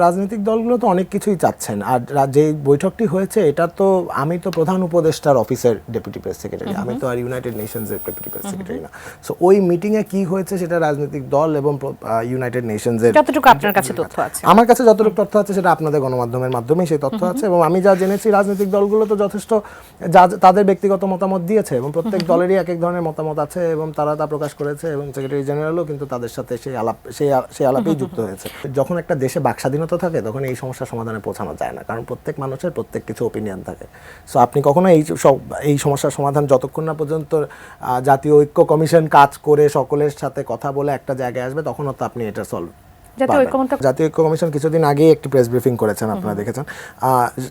রাজনৈতিক দলগুলো তো অনেক কিছুই চাচ্ছেন, আর যে বৈঠকটি হয়েছে এটা তো আমি তো প্রধান উপদেষ্টার অফিসের ডেপুটি প্রেস সেক্রেটারি, আমি তো আর ইউনাইটেড নেশনসের ডেপুটি প্রেস সেক্রেটারি না। সো ওই মিটিংয়ে কি হয়েছে সেটা রাজনৈতিক দল এবং ইউনাইটেড নেশনসের যতটুকু আপনার কাছে তথ্য আছে, আমার কাছে যতটুকু তথ্য আছে সেটা আপনাদের গণমাধ্যমের মাধ্যমেই সেই তথ্য আছে, এবং আমি যা জেনেছি রাজনৈতিক দলগুলো তো যথেষ্ট তাদের ব্যক্তিগত মতামত দিয়েছে, এবং প্রত্যেক দলেরই এক এক ধরনের মতামত আছে এবং তারা তা প্রকাশ করেছে, এবং সেক্রেটারি জেনারেলও কিন্তু তাদের সাথে সেই আলাপেই যুক্ত হয়েছে। যখন একটা দেশে বাক স্বাধীনতা থাকে তখন এই সমস্যার সমাধানে পৌঁছানো যায় না, কারণ প্রত্যেক মানুষের প্রত্যেক কিছু ওপিনিয়ন থাকে। সো আপনি কখনো এই সমস্যার সমাধান যতক্ষণ না পর্যন্ত জাতীয় ঐক্য কমিশন কাজ করে সকলের সাথে কথা বলে একটা জায়গায় আসবে, তখনও তো আপনি এটা সলভ। জাতীয় ঐক্য কমিশন কিছুদিন আগেই একটি প্রেস ব্রিফিং করেছেন, আপনারা দেখেছেন।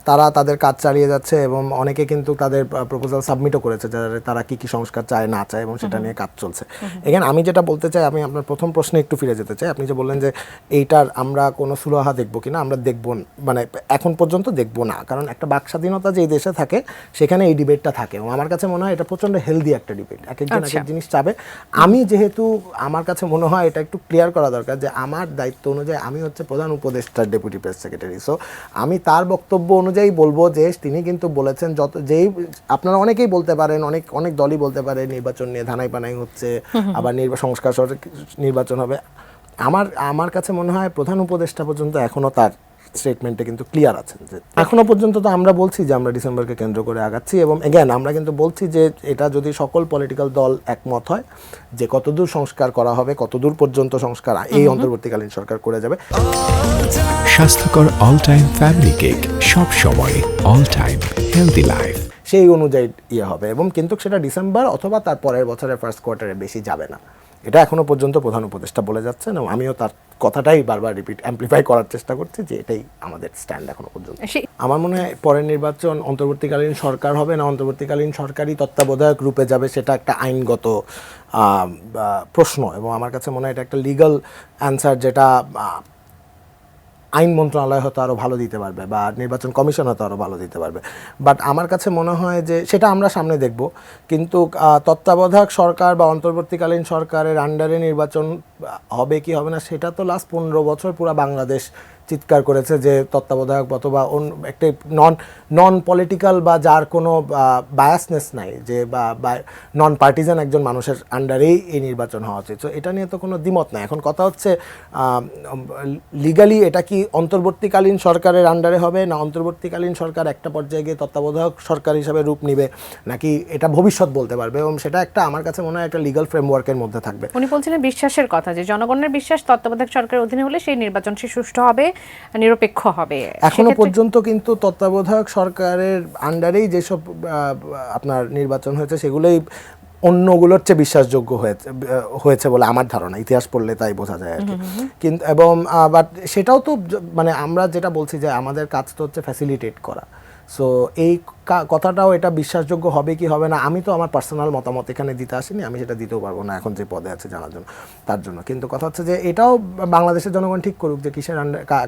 তারা তাদের কাজ চালিয়ে যাচ্ছে এবং অনেকে কিন্তু তাদের প্রপোজাল সাবমিটও করেছে, তারা কি কি সংস্কার চায় না চায়, এবং সেটা নিয়ে কাজ চলছে। এখানে আমি যেটা বলতে চাই, আমি আপনার প্রথম প্রশ্নে একটু ফিরে যেতে চাই। আপনি যে বললেন যে এইটার আমরা কোনো সুরাহা দেখবো কিনা, আমরা দেখবো, মানে এখন পর্যন্ত দেখবো না, কারণ একটা বাক স্বাধীনতা যে দেশে থাকে সেখানে এই ডিবেটটা থাকে, এবং আমার কাছে মনে হয় এটা প্রচন্ড হেলদি একটা ডিবেট, এক একজন এক এক জিনিস চাবে। আমি যেহেতু আমার কাছে মনে হয় এটা একটু ক্লিয়ার করা দরকার যে আমার দায়িত্ব অনুযায়ী আমি হচ্ছে প্রধান উপদেষ্টার ডেপুটি প্রেস সেক্রেটারি। সো আমি তার বক্তব্য অনুযায়ী বলবো যে তিনি কিন্তু বলেছেন যেই আপনারা অনেকেই বলতে পারেন, অনেক দলই বলতে পারে নির্বাচন নিয়ে ধানাই পানাই হচ্ছে, আবার সংস্কার নির্বাচন হবে। আমার কাছে মনে হয় প্রধান উপদেষ্টা পর্যন্ত এখনো তার স্টেটমেন্টে কিন্তু ক্লিয়ার আছেন যে এখনো পর্যন্ত তো আমরা বলছি যে আমরা ডিসেম্বরকে কেন্দ্র করে আগাচ্ছি, এবং এগেন আমরা কিন্তু বলছি যে এটা যদি সকল পলিটিক্যাল দল একমত হয় যে কতদূর সংস্কার করা হবে, কতদূর পর্যন্ত সংস্কার এই অন্তর্বর্তীকালীন সরকার করে যাবে। স্বাস্থ্যকর অল টাইম ফ্যামিলি কেক, সব সময় অল টাইম হেলদি লাইফ, সেই অনুযায়ী হবে, এবং কিন্তু সেটা ডিসেম্বর অথবা তার পরের বছরের ফার্স্ট কোয়ার্টারে বেশি যাবে না, এটা এখনো পর্যন্ত প্রধান উপদেষ্টা বলে যাচ্ছেন, এবং আমিও তার কথাটাই বারবার অ্যাম্প্লিফাই করার চেষ্টা করছি যে এটাই আমাদের স্ট্যান্ড এখনো পর্যন্ত। আমার মনে হয় পরের নির্বাচন অন্তর্বর্তীকালীন সরকার হবে না অন্তর্বর্তীকালীন সরকারি তত্ত্বাবধায়ক রূপে যাবে, সেটা একটা আইনগত প্রশ্ন, এবং আমার কাছে মনে হয় এটা একটা লিগ্যাল অ্যান্সার, যেটা আইন মন্ত্রণালয় হয়তো আরও ভালো দিতে পারবে বা নির্বাচন কমিশন হয়তো আরও ভালো দিতে পারবে। বাট আমার কাছে মনে হয় যে সেটা আমরা সামনে দেখব, কিন্তু তত্ত্বাবধায়ক সরকার বা অন্তর্বর্তীকালীন সরকারের আন্ডারে নির্বাচন হবে কি হবে না, সেটা তো লাস্ট 15 বছর পুরো বাংলাদেশ চিৎকার করেছে যে তত্ত্বাবধায়ক অথবা একটা নন পলিটিক্যাল বা যার কোনো বায়াসনেস নাই, যে বা নন পার্টিজান একজন মানুষের আন্ডারেই এই নির্বাচন হওয়া উচিত। তো এটা নিয়ে তো কোনো দ্বিমত নাই। এখন কথা হচ্ছে লিগালি এটা কি অন্তর্বর্তীকালীন সরকারের আন্ডারে হবে, না অন্তর্বর্তীকালীন সরকার একটা পর্যায়ে গিয়ে তত্ত্বাবধায়ক সরকার হিসাবে রূপ নিবে, নাকি এটা ভবিষ্যৎ বলতে পারবে, এবং সেটা একটা আমার কাছে মনে হয় একটা লিগাল ফ্রেমওয়ার্কের মধ্যে থাকবে। উনি বলছিলেন বিশ্বাসের কথা, যে জনগণের বিশ্বাস তত্ত্বাবধায়ক সরকারের অধীনে হলে সেই নির্বাচন সুষ্ঠু হবে, নিরপেক্ষ হবে। এখনো পর্যন্ত কিন্তু তত্ত্বাবধায়ক সরকারের আন্ডারেই যেসব আপনার নির্বাচন হয়েছে সেগুলোই অন্যগুলোর চেয়ে বিশ্বাসযোগ্য হয়েছে বলে আমার ধারণা, ইতিহাস পড়লে তাই বোঝা যায় আর কি। কিন্তু এবং বাট সেটাও তো মানে আমরা যেটা বলছি যে আমাদের কাজ তো হচ্ছে ফ্যাসিলিটেট করা। সো এই কথাটাও এটা বিশ্বাসযোগ্য হবে কি হবে না, আমি তো আমার পার্সোনাল মতামত এখানে দিতে আসিনি, আমি সেটা দিতেও পারবো না এখন যে পদে আছে জানার জন্য তার জন্য। কিন্তু কথা হচ্ছে যে এটাও বাংলাদেশের জনগণ ঠিক করুক যে কিসের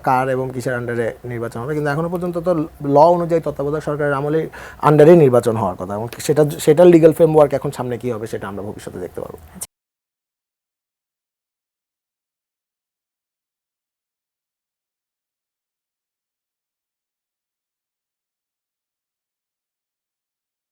কার এবং কিসের আন্ডারে নির্বাচন হবে, কিন্তু এখনো পর্যন্ত তো ল অনুযায়ী তত্ত্বাবধায়ক সরকারের আমলে আন্ডারেই নির্বাচন হওয়ার কথা, এবং সেটার লিগ্যাল ফ্রেমওয়ার্ক এখন সামনে কি হবে সেটা আমরা ভবিষ্যতে দেখতে পারবো।